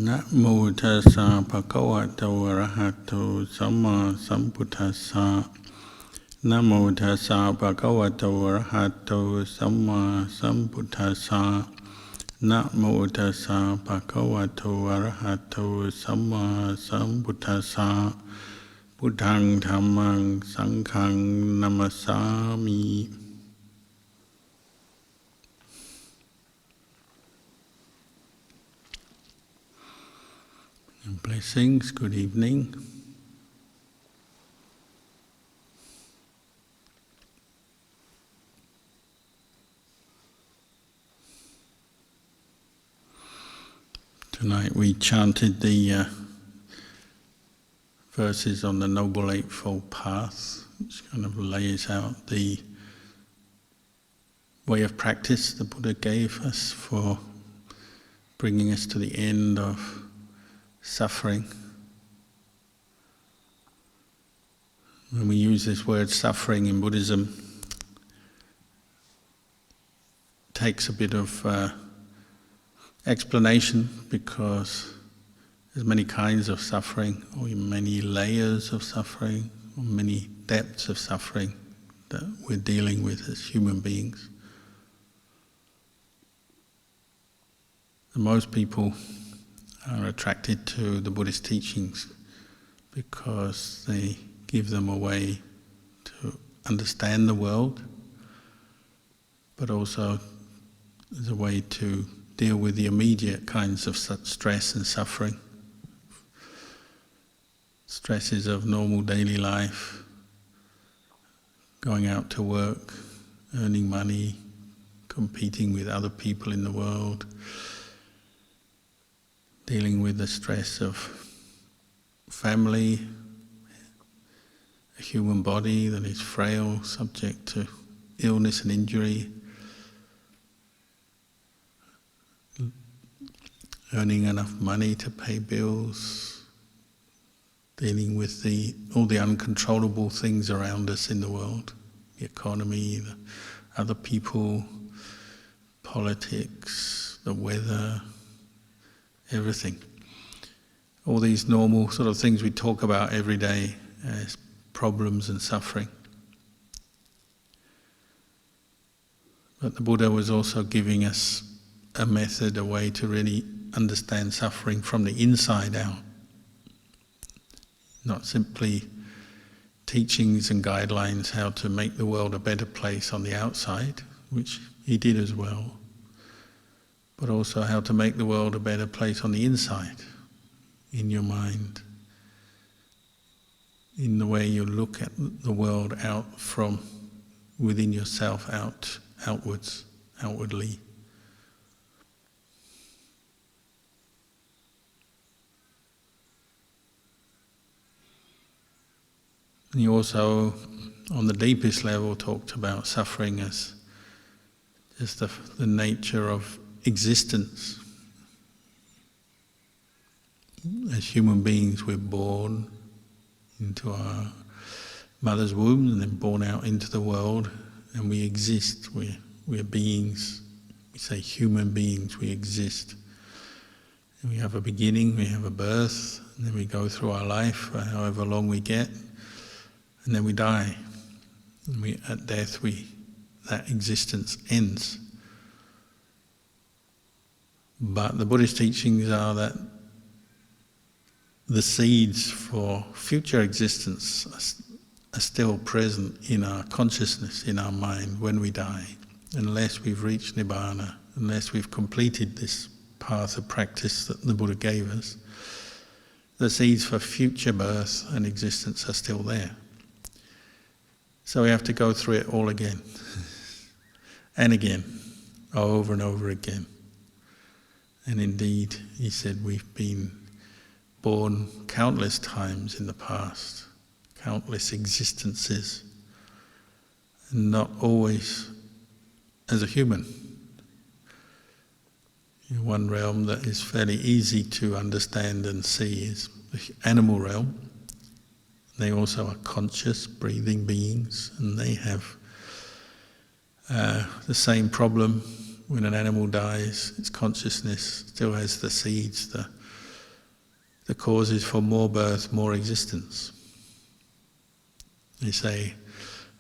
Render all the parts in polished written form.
นะโมตัสสะภะคะวะโตอะระหะโตสัมมาสัมพุทธัสสะนะโมตัสสะภะคะวะโตอะระหะโตสัมมาสัมพุทธัสสะนะโมตัสสะภะคะวะโตอะระหะโตสัมมาสัมพุทธัสสะพุทธังธัมมังสังฆังนะมัสสามิ Blessings, good evening. Tonight we chanted the verses on the Noble Eightfold Path, which kind of lays out the way of practice the Buddha gave us for bringing us to the end of suffering. When we use this word suffering in Buddhism, it takes a bit of explanation because there's many kinds of suffering, or many layers of suffering, or many depths of suffering that we're dealing with as human beings. And most people are attracted to the Buddhist teachings because they give them a way to understand the world, but also as a way to deal with the immediate kinds of such stress and suffering. Stresses of normal daily life, going out to work, earning money, competing with other people in the world, dealing with the stress of family, a human body that is frail, subject to illness and injury, earning enough money to pay bills, dealing with all the uncontrollable things around us in the world, the economy, the other people, politics, the weather, everything. All these normal sort of things we talk about every day as problems and suffering. But the Buddha was also giving us a method, a way to really understand suffering from the inside out. Not simply teachings and guidelines how to make the world a better place on the outside, which he did as well, but also how to make the world a better place on the inside, in your mind, in the way you look at the world out from within yourself, outwardly. And he also, on the deepest level, talked about suffering as just the nature of existence. As human beings, we're born into our mother's womb and then born out into the world, and we exist. We're beings. We say human beings, we exist. And we have a beginning, we have a birth, and then we go through our life for however long we get, and then we die. And at death, that existence ends. But the Buddhist teachings are that the seeds for future existence are still present in our consciousness, in our mind, when we die. Unless we've reached Nibbana, unless we've completed this path of practice that the Buddha gave us, the seeds for future birth and existence are still there. So we have to go through it all again, and again, over and over again. And indeed, he said, we've been born countless times in the past, countless existences, and not always as a human. In one realm that is fairly easy to understand and see is the animal realm. They also are conscious, breathing beings, and they have the same problem. When an animal dies, its consciousness still has the seeds, the the causes for more birth, more existence. They say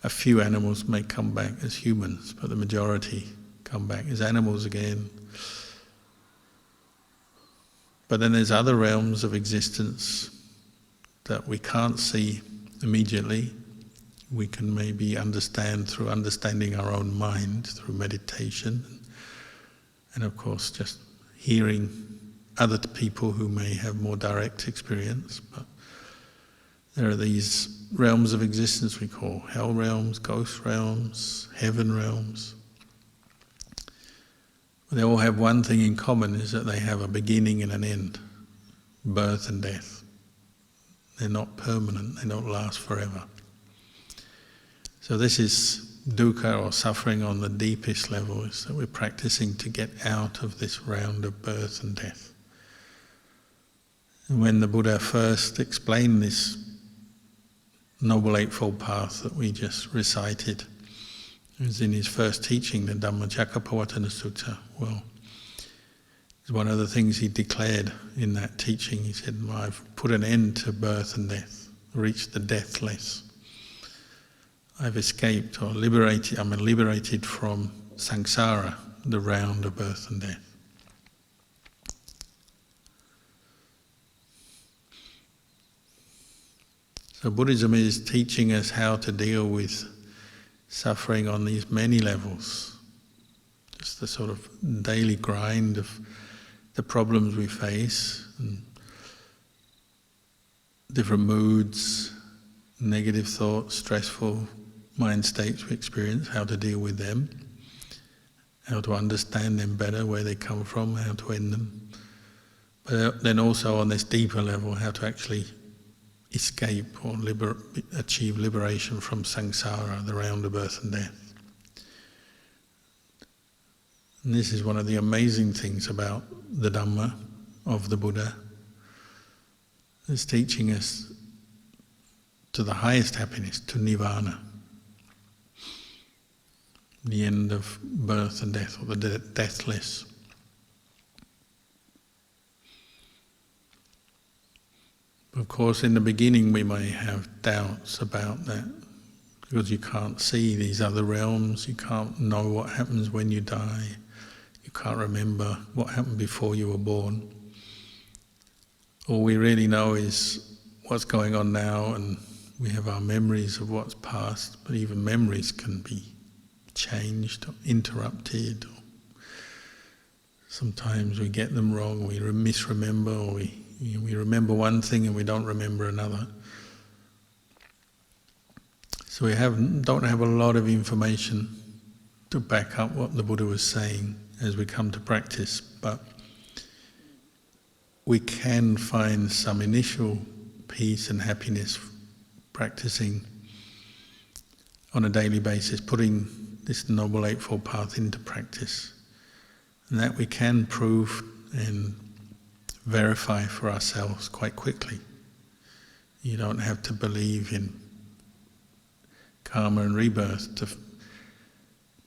a few animals may come back as humans, but the majority come back as animals again. But then there's other realms of existence that we can't see immediately. We can maybe understand through understanding our own mind, through meditation, and of course just hearing other people who may have more direct experience. But there are these realms of existence we call hell realms, ghost realms, heaven realms. They all have one thing in common, is that they have a beginning and an end, birth and death. They're not permanent, they don't last forever. So this is dukkha, or suffering on the deepest level, is that we're practicing to get out of this round of birth and death. And when the Buddha first explained this Noble Eightfold Path that we just recited, it was in his first teaching, the Dhammacakkappavattana Sutta. Well, it's one of the things he declared in that teaching. He said, I've put an end to birth and death, reached the deathless. I've escaped or liberated, I'm liberated from samsara, the round of birth and death. So Buddhism is teaching us how to deal with suffering on these many levels. Just the sort of daily grind of the problems we face, and different moods, negative thoughts, stressful mind states we experience, how to deal with them, how to understand them better, where they come from, how to end them. But then also on this deeper level, how to actually escape or achieve liberation from samsara, the round of birth and death. And this is one of the amazing things about the Dhamma of the Buddha. It's teaching us to the highest happiness, to nirvana, the end of birth and death, or the deathless. Of course, in the beginning we may have doubts about that, because you can't see these other realms, you can't know what happens when you die, you can't remember what happened before you were born. All we really know is what's going on now, and we have our memories of what's past, but even memories can be changed or interrupted. Or sometimes we get them wrong, we misremember, or we remember one thing and we don't remember another. So we don't have a lot of information to back up what the Buddha was saying as we come to practice, but we can find some initial peace and happiness practicing on a daily basis, putting this Noble Eightfold Path into practice. And that we can prove and verify for ourselves quite quickly. You don't have to believe in karma and rebirth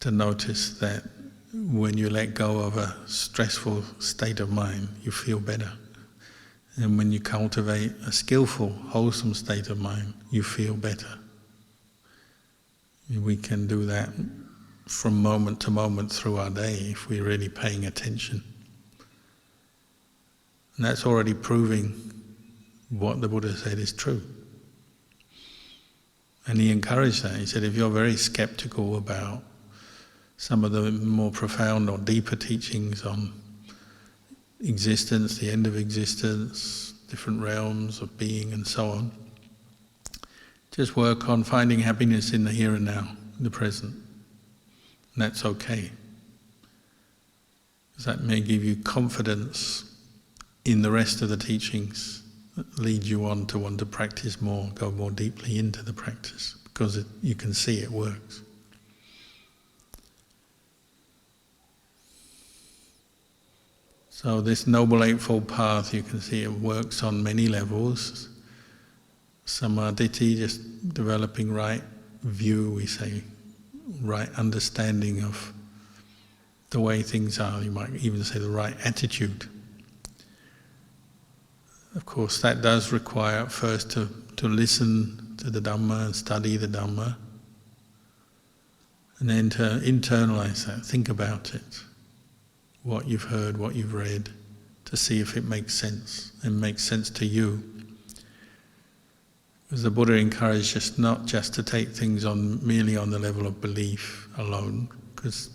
to notice that when you let go of a stressful state of mind, you feel better. And when you cultivate a skillful, wholesome state of mind, you feel better. We can do that from moment to moment through our day if we're really paying attention. And that's already proving what the Buddha said is true. And he encouraged that. He said, if you're very skeptical about some of the more profound or deeper teachings on existence, the end of existence, different realms of being and so on, just work on finding happiness in the here and now, in the present. And that's okay. Because that may give you confidence in the rest of the teachings that lead you on to want to practice more, go more deeply into the practice, because you can see it works. So this Noble Eightfold Path, you can see it works on many levels. Samadhi, just developing right view, we say, right understanding of the way things are. You might even say the right attitude. Of course, that does require at first to listen to the Dhamma and study the Dhamma, and then to internalize that, think about it, what you've heard, what you've read, to see if it makes sense and makes sense to you. Because the Buddha encouraged us not just to take things on merely on the level of belief alone, because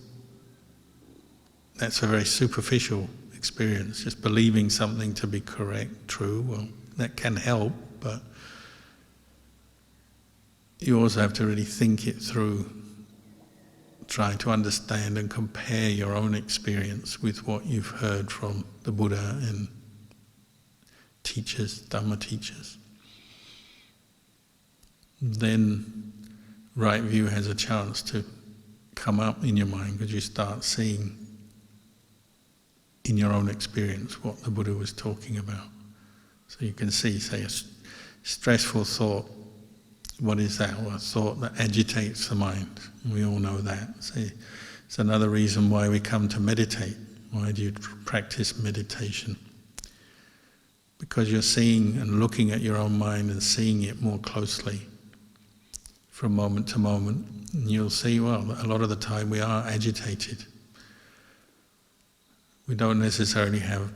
that's a very superficial experience. Just believing something to be correct, true, well, that can help, but you also have to really think it through, trying to understand and compare your own experience with what you've heard from the Buddha and teachers, Dhamma teachers. Then right view has a chance to come up in your mind, because you start seeing in your own experience what the Buddha was talking about. So you can see, say, a stressful thought. What is that? Well, a thought that agitates the mind. We all know that. See, it's another reason why we come to meditate. Why do you practice meditation? Because you're seeing and looking at your own mind and seeing it more closely from moment to moment. And you'll see, well, a lot of the time we are agitated. We don't necessarily have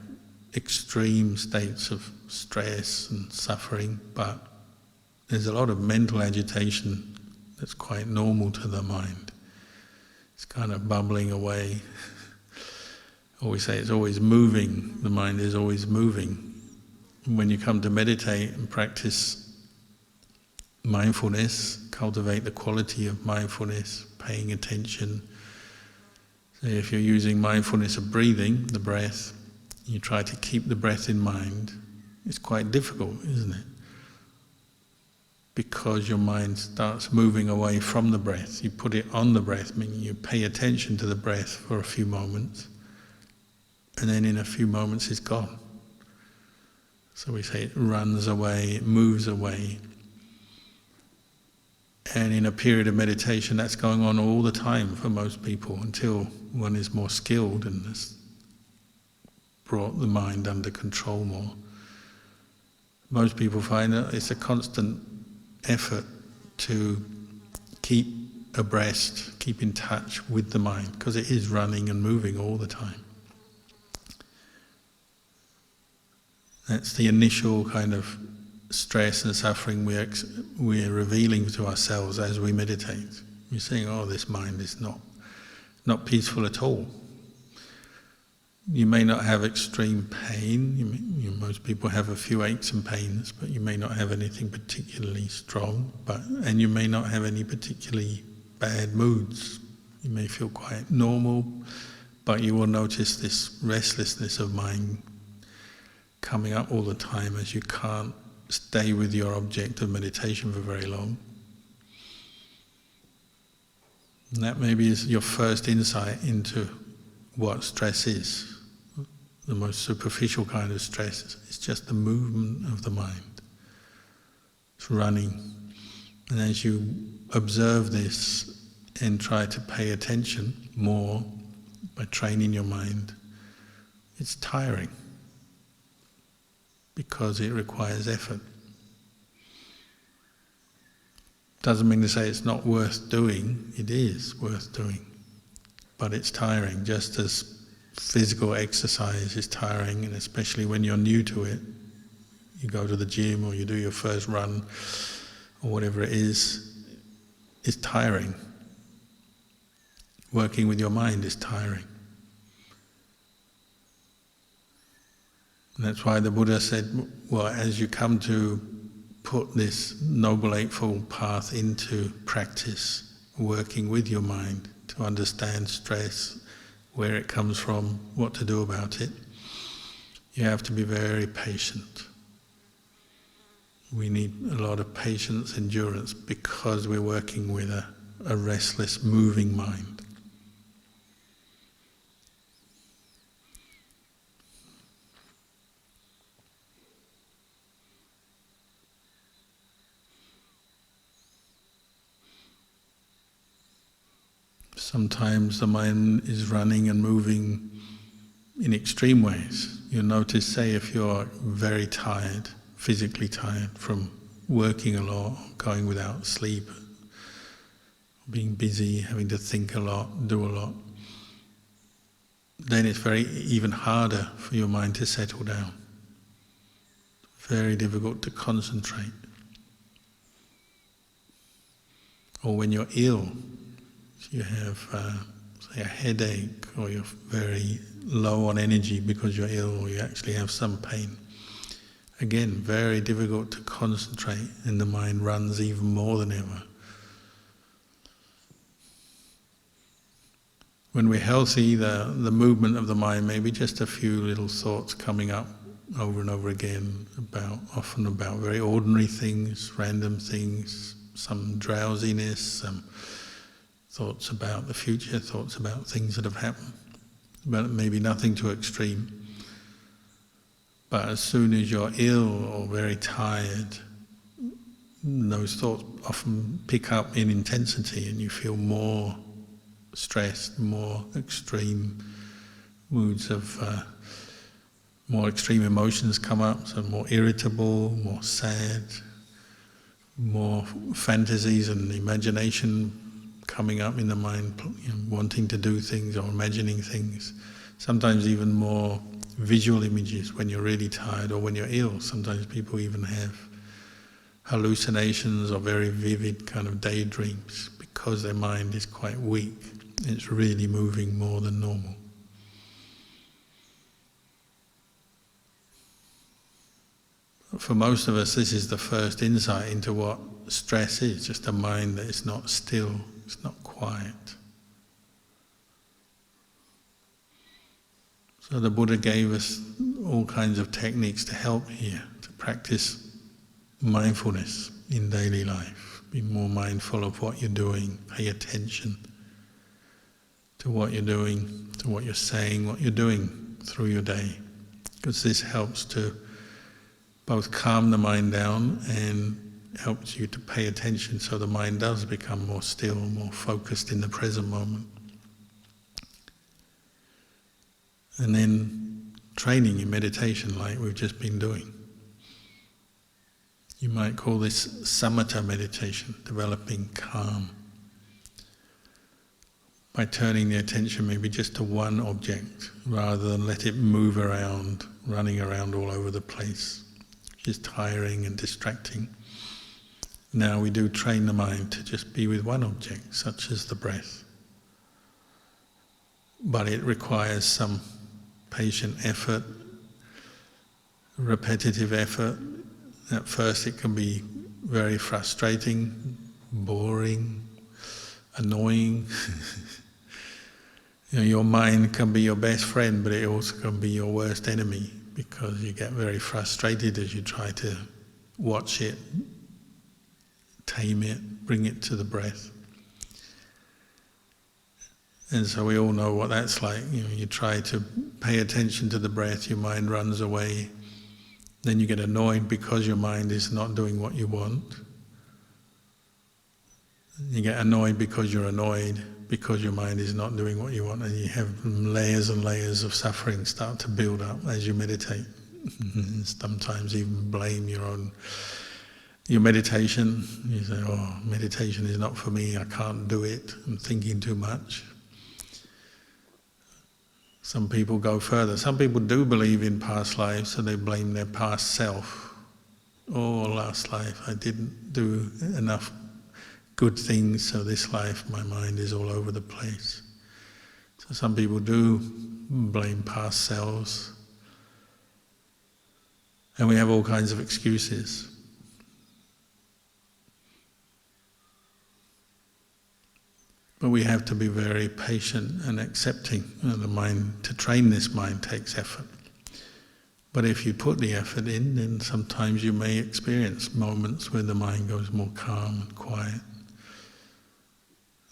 extreme states of stress and suffering, but there's a lot of mental agitation that's quite normal to the mind. It's kind of bubbling away. Always say it's always moving. The mind is always moving. And when you come to meditate and practice mindfulness, cultivate the quality of mindfulness, paying attention. So if you're using mindfulness of breathing, the breath, you try to keep the breath in mind, it's quite difficult, isn't it? Because your mind starts moving away from the breath. You put it on the breath, meaning you pay attention to the breath for a few moments, and then in a few moments it's gone. So we say it runs away, it moves away. And in a period of meditation, that's going on all the time for most people, until one is more skilled and has brought the mind under control more. Most people find that it's a constant effort to keep abreast, keep in touch with the mind, because it is running and moving all the time. That's the initial kind of stress and suffering we're revealing to ourselves as we meditate. We're saying, oh, this mind is not peaceful at all. You may not have extreme pain. Most people have a few aches and pains, but you may not have anything particularly strong, and you may not have any particularly bad moods. You may feel quite normal, but you will notice this restlessness of mind coming up all the time as you can't stay with your object of meditation for very long. And that maybe is your first insight into what stress is. The most superficial kind of stress is just the movement of the mind. It's running. And as you observe this and try to pay attention more by training your mind, it's tiring, because it requires effort. Doesn't mean to say it's not worth doing. It is worth doing, but it's tiring, just as physical exercise is tiring, and especially when you're new to it. You go to the gym or you do your first run or whatever it is, it's tiring. Working with your mind is tiring. And that's why the Buddha said, well, as you come to put this Noble Eightfold Path into practice, working with your mind to understand stress, where it comes from, what to do about it, you have to be very patient. We need a lot of patience, endurance, because we're working with a restless, moving mind. Sometimes the mind is running and moving in extreme ways. You'll notice, say, if you're very tired, physically tired from working a lot, going without sleep, being busy, having to think a lot, do a lot, then it's even harder for your mind to settle down. Very difficult to concentrate. Or when you're ill, you have say a headache, or you're very low on energy because you're ill, or you actually have some pain. Again, very difficult to concentrate, and the mind runs even more than ever. When we're healthy, the movement of the mind may be just a few little thoughts coming up over and over again, often about very ordinary things, random things, some drowsiness, some thoughts about the future, thoughts about things that have happened, but maybe nothing too extreme. But as soon as you're ill or very tired, those thoughts often pick up in intensity, and you feel more stressed, more extreme moods of more extreme emotions come up, so more irritable, more sad, more fantasies and imagination coming up in the mind, wanting to do things or imagining things. Sometimes even more visual images when you're really tired or when you're ill. Sometimes people even have hallucinations or very vivid kind of daydreams because their mind is quite weak. It's really moving more than normal. For most of us, this is the first insight into what stress is, just a mind that is not still, it's not quiet. So the Buddha gave us all kinds of techniques to help here, to practice mindfulness in daily life. Be more mindful of what you're doing, pay attention to what you're doing, to what you're saying, what you're doing through your day. Because this helps to both calm the mind down and helps you to pay attention so the mind does become more still, more focused in the present moment. And then training in meditation like we've just been doing. You might call this samatha meditation, developing calm, by turning the attention maybe just to one object rather than let it move around, running around all over the place, which is tiring and distracting. Now we do train the mind to just be with one object, such as the breath. But it requires some patient effort, repetitive effort. At first it can be very frustrating, boring, annoying. Your mind can be your best friend, but it also can be your worst enemy, because you get very frustrated as you try to watch it, tame it, bring it to the breath. And so we all know what that's like. You try to pay attention to the breath, your mind runs away. Then you get annoyed because your mind is not doing what you want. You get annoyed because you're annoyed, because your mind is not doing what you want, and you have layers and layers of suffering start to build up as you meditate. Sometimes even blame your meditation. You say, oh, meditation is not for me, I can't do it, I'm thinking too much. Some people go further. Some people do believe in past lives, so they blame their past self. Oh, last life I didn't do enough good things, so this life my mind is all over the place. So some people do blame past selves. And we have all kinds of excuses. But we have to be very patient and accepting. The mind, to train this mind takes effort. But if you put the effort in, then sometimes you may experience moments where the mind goes more calm and quiet.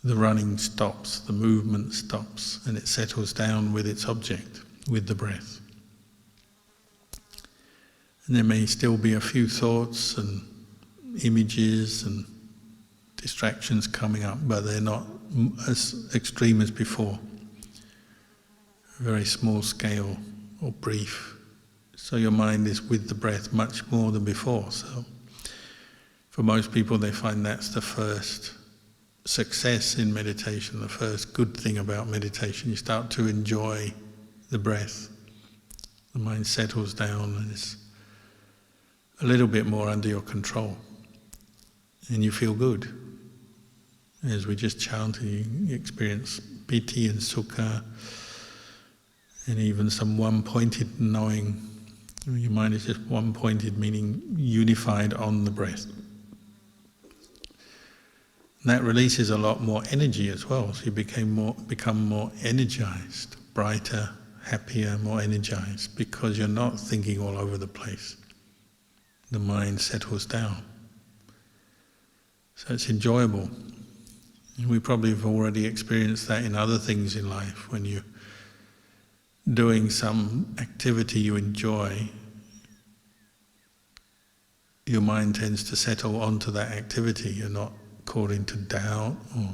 The running stops, the movement stops, and it settles down with its object, with the breath. And there may still be a few thoughts and images and distractions coming up, but they're not as extreme as before. very small scale or brief. So your mind is with the breath much more than before. So for most people, they find that's the first success in meditation, the first good thing about meditation. You start to enjoy the breath. The mind settles down and is a little bit more under your control. And you feel good. As we just chanted, you experience piti and sukha, and even some one-pointed knowing. Your mind is just one-pointed, meaning unified on the breath. And that releases a lot more energy as well, so you become more energized, brighter, happier, more energized, because you're not thinking all over the place. The mind settles down. So it's enjoyable. And we probably have already experienced that in other things in life. When you're doing some activity you enjoy, your mind tends to settle onto that activity. You're not caught into doubt or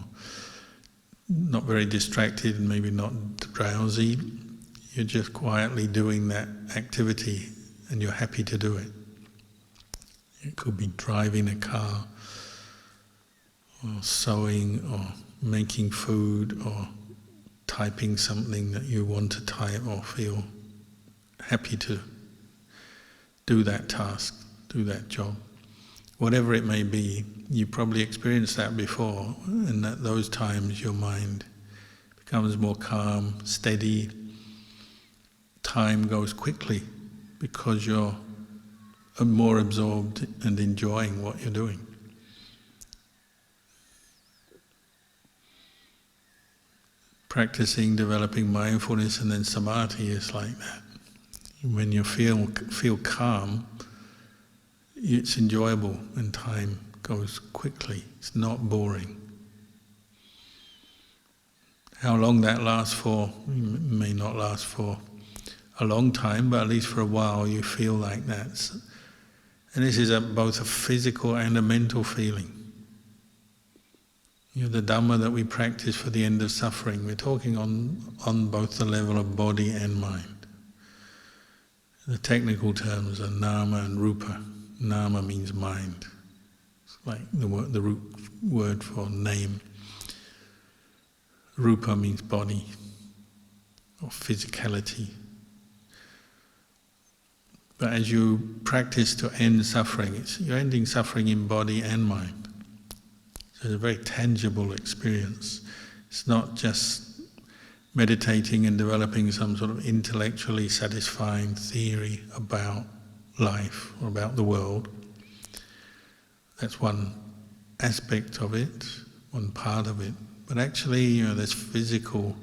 not very distracted and maybe not drowsy. You're just quietly doing that activity and you're happy to do it. It could be driving a car, or sewing, or making food, or typing something that you want to type or feel happy to do that task, do that job. Whatever it may be, you probably experienced that before, and at those times your mind becomes more calm, steady. Time goes quickly because you're more absorbed and enjoying what you're doing. Practicing, developing mindfulness and then samadhi is like that. When you feel calm, it's enjoyable and time goes quickly. It's not boring. How long that lasts for, may not last for a long time, but at least for a while you feel like that. And this is both a physical and a mental feeling. The Dhamma that we practice for the end of suffering, we're talking on both the level of body and mind. The technical terms are nama and rupa. Nama means mind. It's like the root word for name. Rupa means body or physicality. But as you practice to end suffering, you're ending suffering in body and mind. So it's a very tangible experience. It's not just meditating and developing some sort of intellectually satisfying theory about life or about the world. That's one aspect of it, one part of it. But actually, there's physical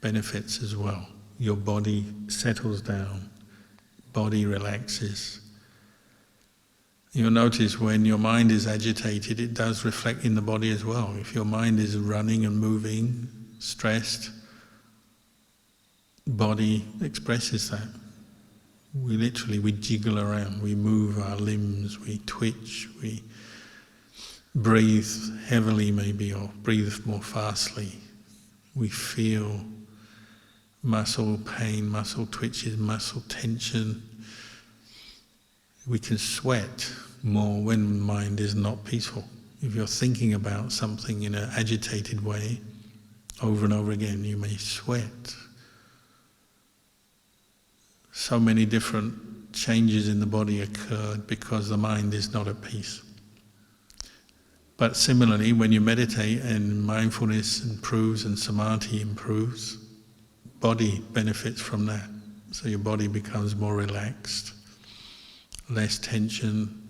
benefits as well. Your body settles down, body relaxes. You'll notice when your mind is agitated, it does reflect in the body as well. If your mind is running and moving, stressed, body expresses that. We jiggle around, we move our limbs, we twitch, we breathe heavily maybe, or breathe more fastly. We feel muscle pain, muscle twitches, muscle tension. We can sweat more when mind is not peaceful. If you're thinking about something in an agitated way, over and over again, you may sweat. So many different changes in the body occurred because the mind is not at peace. But similarly, when you meditate and mindfulness improves and samadhi improves, body benefits from that. So your body becomes more relaxed, less tension,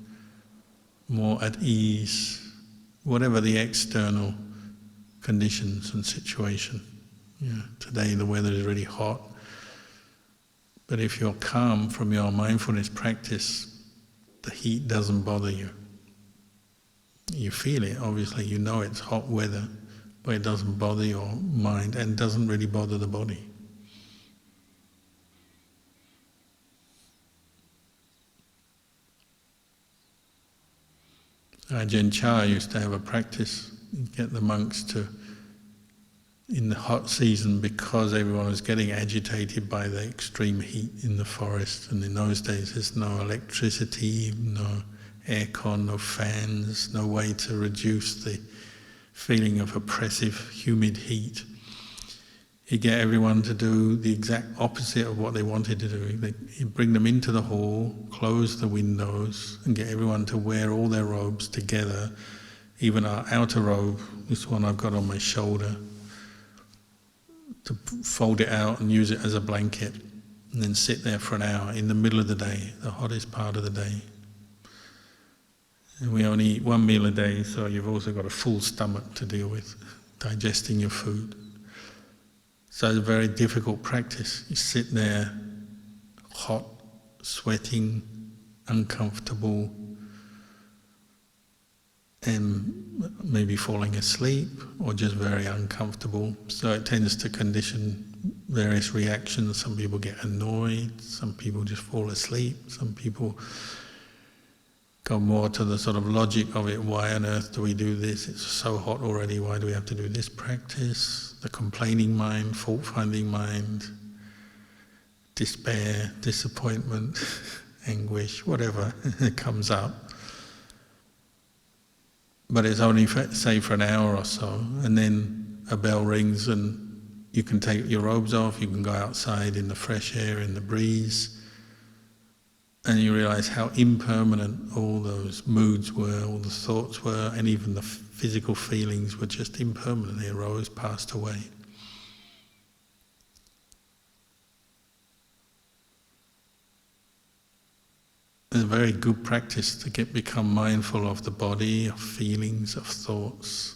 more at ease, whatever the external conditions and situation. Today the weather is really hot, but if you're calm from your mindfulness practice, the heat doesn't bother you. You feel it, obviously, you know it's hot weather, but it doesn't bother your mind and doesn't really bother the body. Ajahn Kalyano used to have a practice, get the monks to in the hot season, because everyone was getting agitated by the extreme heat in the forest, and in those days there's no electricity, no aircon, no fans, no way to reduce the feeling of oppressive, humid heat. He'd get everyone to do the exact opposite of what they wanted to do. He'd bring them into the hall, close the windows, and get everyone to wear all their robes together, even our outer robe, this one I've got on my shoulder, to fold it out and use it as a blanket, and then sit there for an hour in the middle of the day, the hottest part of the day. And we only eat one meal a day, so you've also got a full stomach to deal with, digesting your food. So it's a very difficult practice. You sit there, hot, sweating, uncomfortable, and maybe falling asleep, or just very uncomfortable. So it tends to condition various reactions. Some people get annoyed, some people just fall asleep, some people go more to the sort of logic of it. Why on earth do we do this? It's so hot already, why do we have to do this practice? The complaining mind, fault-finding mind, despair, disappointment, anguish, whatever comes up. But it's only, say, for an hour or so, and then a bell rings and you can take your robes off, you can go outside in the fresh air, in the breeze, and you realize how impermanent all those moods were, all the thoughts were, and even the physical feelings were just impermanent. They arose, passed away. It's a very good practice to become mindful of the body, of feelings, of thoughts,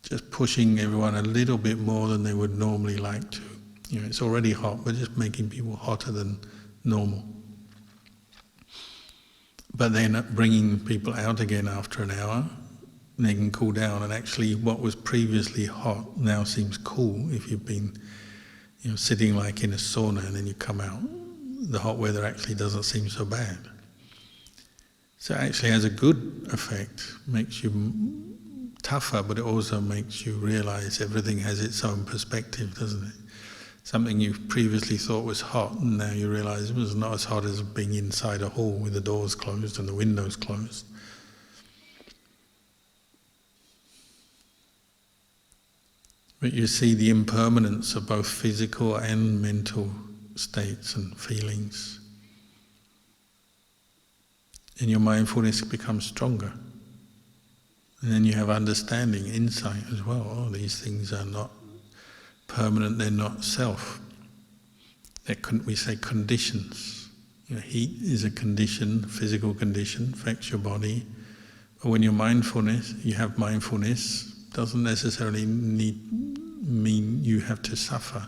just pushing everyone a little bit more than they would normally like to. You know, it's already hot, but just making people hotter than normal. But then bringing people out again after an hour, they can cool down, and actually what was previously hot now seems cool. If you've been, sitting like in a sauna and then you come out, the hot weather actually doesn't seem so bad. So it actually has a good effect, makes you tougher, but it also makes you realize everything has its own perspective, doesn't it? Something you previously thought was hot, and now you realize it was not as hot as being inside a hall with the doors closed and the windows closed. But you see the impermanence of both physical and mental states and feelings. And your mindfulness becomes stronger. And then you have understanding, insight as well. Oh, these things are not permanent, they're not self. We say conditions. Heat is a condition, physical condition, affects your body. But when you have mindfulness, doesn't necessarily mean you have to suffer.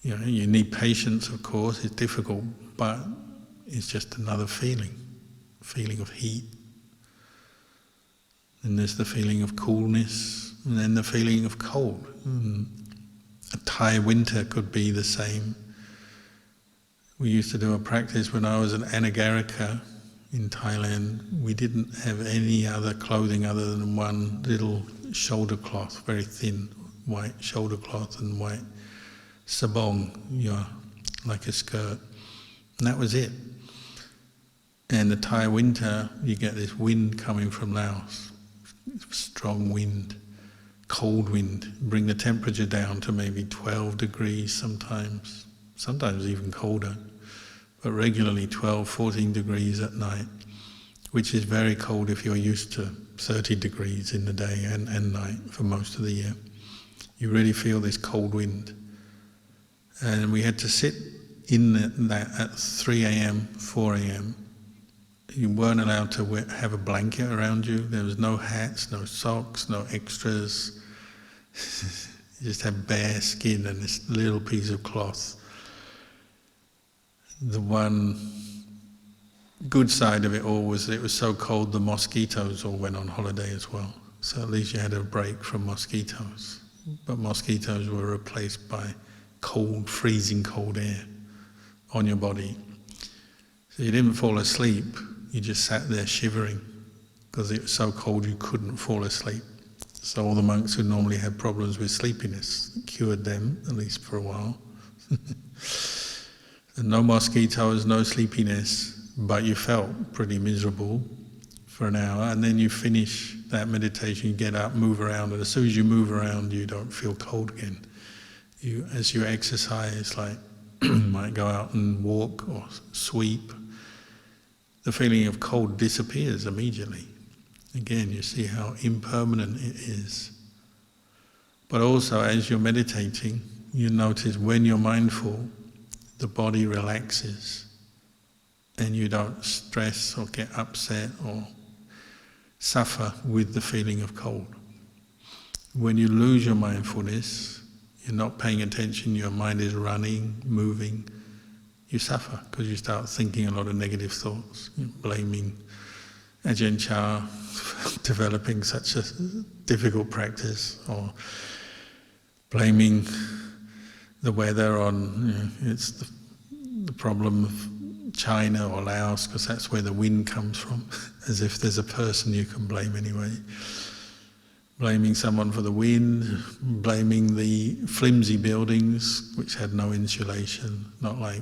You need patience, of course, it's difficult, but it's just another feeling of heat. And there's the feeling of coolness, and then the feeling of cold. A Thai winter could be the same. We used to do a practice when I was an anagarika in Thailand. We didn't have any other clothing other than one little shoulder cloth, very thin white shoulder cloth and white sabong, like a skirt. And that was it. And the Thai winter, you get this wind coming from Laos, strong wind, cold wind, bring the temperature down to maybe 12 degrees sometimes even colder, but regularly 12, 14 degrees at night, which is very cold if you're used to 30 degrees in the day and night for most of the year. You really feel this cold wind. And we had to sit in that at 3 a.m., 4 a.m. You weren't allowed to have a blanket around you. There was no hats, no socks, no extras. You just had bare skin and this little piece of cloth. The one good side of it all was that it was so cold the mosquitoes all went on holiday as well. So at least you had a break from mosquitoes. But mosquitoes were replaced by cold, freezing cold air on your body. So you didn't fall asleep. You just sat there shivering because it was so cold you couldn't fall asleep. So all the monks who normally had problems with sleepiness cured them, at least for a while. And no mosquitoes, no sleepiness, but you felt pretty miserable for an hour, and then you finish that meditation, you get up, move around, and as soon as you move around, you don't feel cold again. As you exercise, like you might go out and walk or sweep, the feeling of cold disappears immediately. Again, you see how impermanent it is. But also, as you're meditating, you notice when you're mindful, the body relaxes and you don't stress or get upset or suffer with the feeling of cold. When you lose your mindfulness, you're not paying attention, your mind is running, moving, you suffer because you start thinking a lot of negative thoughts, blaming Ajahn Chah for developing such a difficult practice, or blaming the weather on, it's the problem of China or Laos because that's where the wind comes from, as if there's a person you can blame anyway. Blaming someone for the wind, blaming the flimsy buildings which had no insulation, not like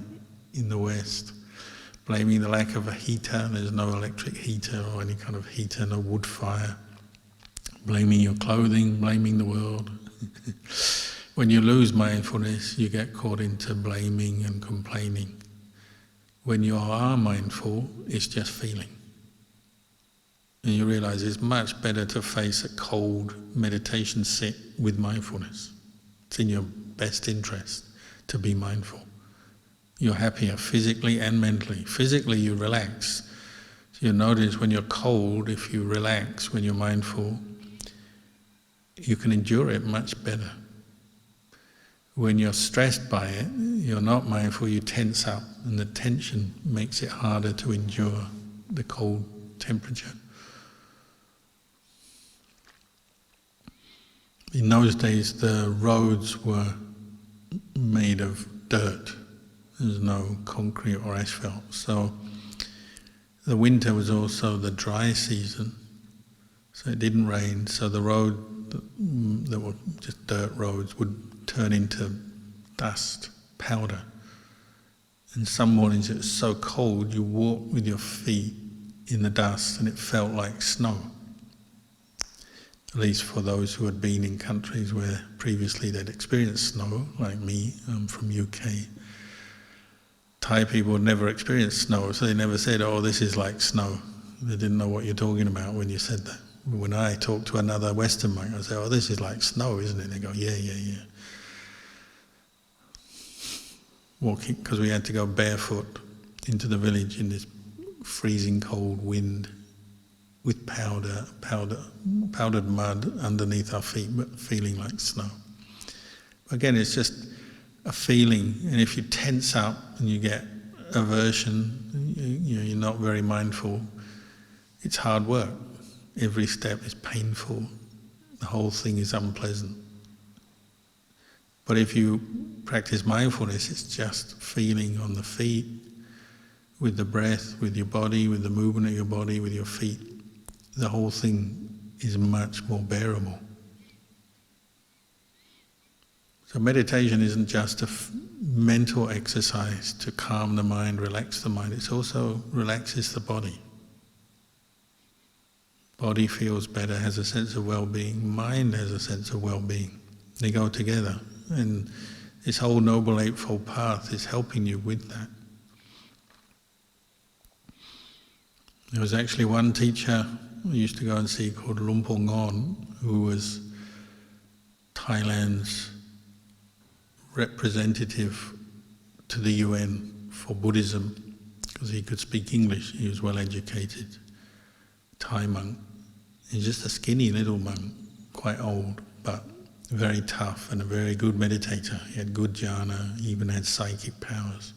in the West. Blaming the lack of a heater, there's no electric heater or any kind of heater, no wood fire. Blaming your clothing, blaming the world. When you lose mindfulness, you get caught into blaming and complaining. When you are mindful, it's just feeling. And you realize it's much better to face a cold meditation sit with mindfulness. It's in your best interest to be mindful. You're happier physically and mentally. Physically, you relax. So you notice when you're cold, if you relax, when you're mindful, you can endure it much better. When you're stressed by it, you're not mindful, you tense up, and the tension makes it harder to endure the cold temperature. In those days, the roads were made of dirt. There's no concrete or asphalt. So the winter was also the dry season, so it didn't rain, so the road that were just dirt roads would turn into dust, powder. And some mornings it was so cold you walked with your feet in the dust and it felt like snow. At least for those who had been in countries where previously they'd experienced snow, like me, I'm from UK. Thai people had never experienced snow, so they never said, oh, this is like snow. They didn't know what you're talking about when you said that. When I talk to another Western monk, I say, oh, this is like snow, isn't it? They go, yeah. Walking, because we had to go barefoot into the village in this freezing cold wind with powdered mud underneath our feet, but feeling like snow. Again, it's just a feeling, and if you tense up and you get aversion, you're not very mindful, it's hard work. Every step is painful. The whole thing is unpleasant. But if you practice mindfulness, it's just feeling on the feet, with the breath, with your body, with the movement of your body, with your feet. The whole thing is much more bearable. So meditation isn't just a mental exercise to calm the mind, relax the mind, it also relaxes the body. Body feels better, has a sense of well-being, mind has a sense of well-being. They go together, and this whole Noble Eightfold Path is helping you with that. There was actually one teacher I used to go and see called Lumpur Ngon, who was Thailand's representative to the UN for Buddhism, because he could speak English, he was well educated, Thai monk. He's just a skinny little monk, quite old, but very tough and a very good meditator. He had good jhana, he even had psychic powers.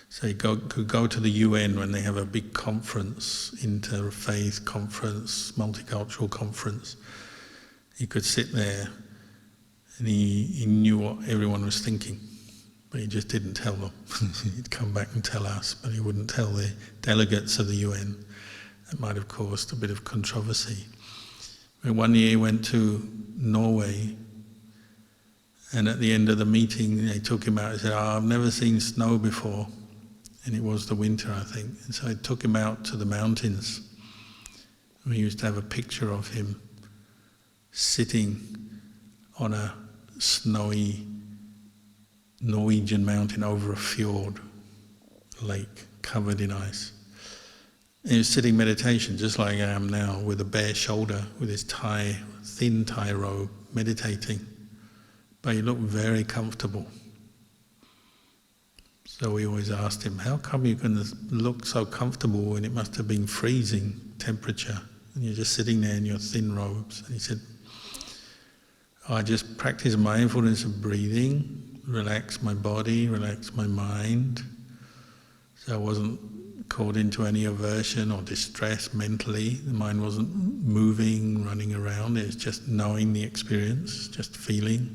So he could go to the UN when they have a big conference, interfaith conference, multicultural conference. He could sit there and he knew what everyone was thinking, but he just didn't tell them. He'd come back and tell us, but he wouldn't tell the delegates of the UN. That might have caused a bit of controversy. One year he went to Norway, and at the end of the meeting they took him out and said, I've never seen snow before. And it was the winter, I think. And so I took him out to the mountains. We used to have a picture of him sitting on a snowy Norwegian mountain over a fjord, lake covered in ice. And he was sitting meditation just like I am now, with a bare shoulder, with his thin tie robe, meditating. But he looked very comfortable. So we always asked him, how come you can look so comfortable when it must have been freezing temperature and you're just sitting there in your thin robes? And he said, I just practice mindfulness of breathing, relax my body, relax my mind. So I wasn't caught into any aversion or distress mentally. The mind wasn't moving, running around. It was just knowing the experience, just feeling.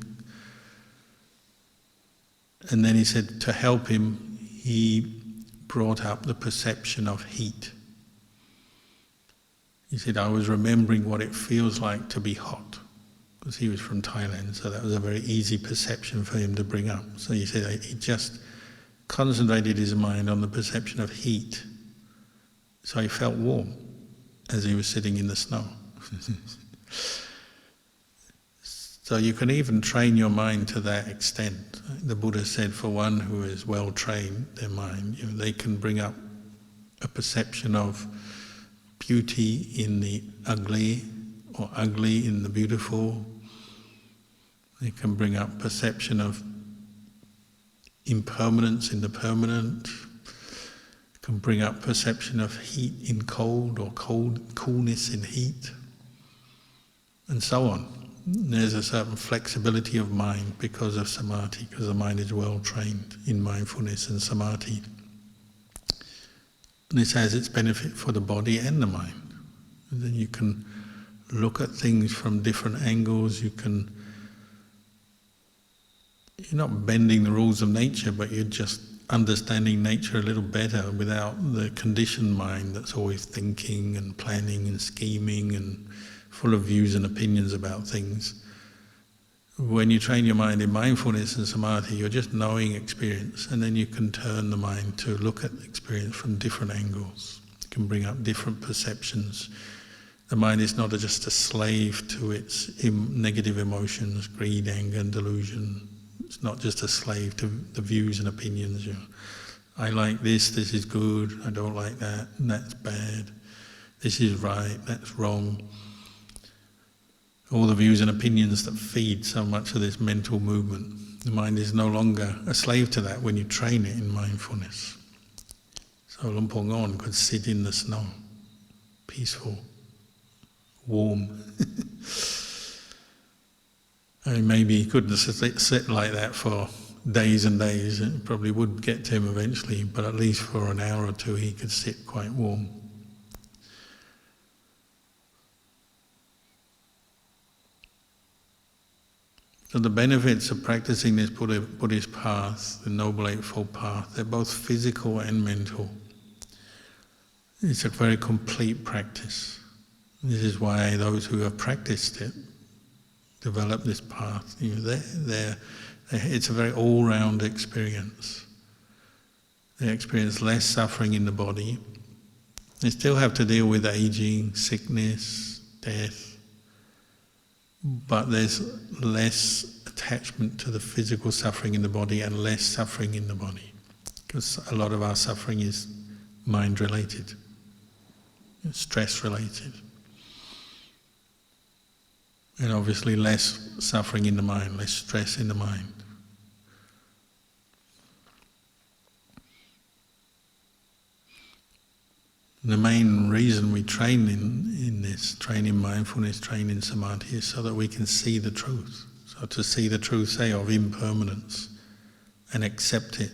And then he said, to help him, he brought up the perception of heat. He said, I was remembering what it feels like to be hot, because he was from Thailand, so that was a very easy perception for him to bring up. So he said he just concentrated his mind on the perception of heat, so he felt warm as he was sitting in the snow. So you can even train your mind to that extent. The Buddha said for one who is well trained, their mind, they can bring up a perception of beauty in the ugly, or ugly in the beautiful. They can bring up perception of impermanence in the permanent. They can bring up perception of heat in cold, or coolness in heat, and so on. There's a certain flexibility of mind because of samadhi, because the mind is well trained in mindfulness and samadhi. And this has its benefit for the body and the mind. And then you can look at things from different angles. You're not bending the rules of nature, but you're just understanding nature a little better without the conditioned mind that's always thinking and planning and scheming and full of views and opinions about things. When you train your mind in mindfulness and samadhi, you're just knowing experience, and then you can turn the mind to look at experience from different angles. You can bring up different perceptions. The mind is not just a slave to its negative emotions, greed, anger and delusion. It's not just a slave to the views and opinions. I like this is good, I don't like that, and that's bad. This is right, that's wrong. All the views and opinions that feed so much of this mental movement. The mind is no longer a slave to that when you train it in mindfulness. So Luang Por Ngon could sit in the snow, peaceful, warm. I mean, maybe he couldn't sit like that for days and days. It probably would get to him eventually, but at least for an hour or two he could sit quite warm. So the benefits of practicing this Buddhist path, the Noble Eightfold Path, they're both physical and mental. It's a very complete practice. This is why those who have practiced it develop this path. It's a very all-round experience. They experience less suffering in the body. They still have to deal with aging, sickness, death, but there's less attachment to the physical suffering in the body and less suffering in the body, because a lot of our suffering is mind-related, stress-related. And obviously less suffering in the mind, less stress in the mind. The main reason we train in this, train in mindfulness, train in samadhi, is so that we can see the truth. So to see the truth, say, of impermanence and accept it.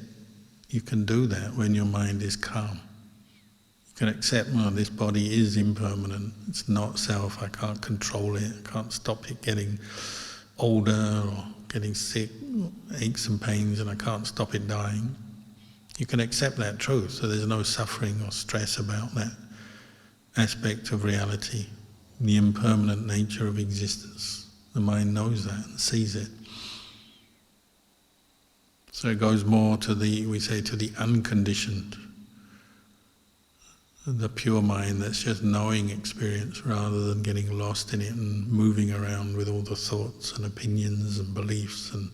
You can do that when your mind is calm. You can accept, well, this body is impermanent, it's not self, I can't control it, I can't stop it getting older or getting sick, aches and pains, and I can't stop it dying. You can accept that truth, so there's no suffering or stress about that aspect of reality. the impermanent nature of existence. The mind knows that and sees it. So it goes more to the unconditioned, the pure mind that's just knowing experience rather than getting lost in it and moving around with all the thoughts and opinions and beliefs and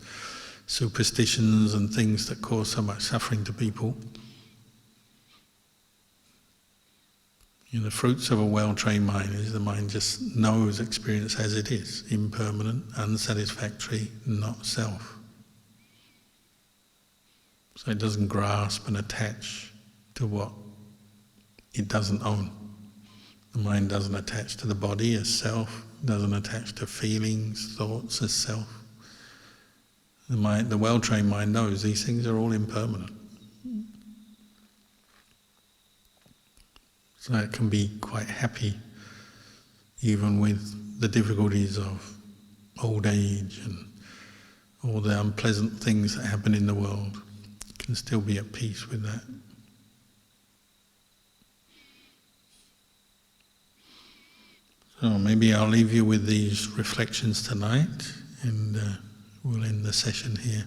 superstitions and things that cause so much suffering to people. The fruits of a well-trained mind is the mind just knows experience as it is, impermanent, unsatisfactory, not self. So it doesn't grasp and attach to what it doesn't own. The mind doesn't attach to the body as self, doesn't attach to feelings, thoughts as self. The well-trained mind knows these things are all impermanent. So it can be quite happy even with the difficulties of old age and all the unpleasant things that happen in the world. It can still be at peace with that. So maybe I'll leave you with these reflections tonight and we'll end the session here.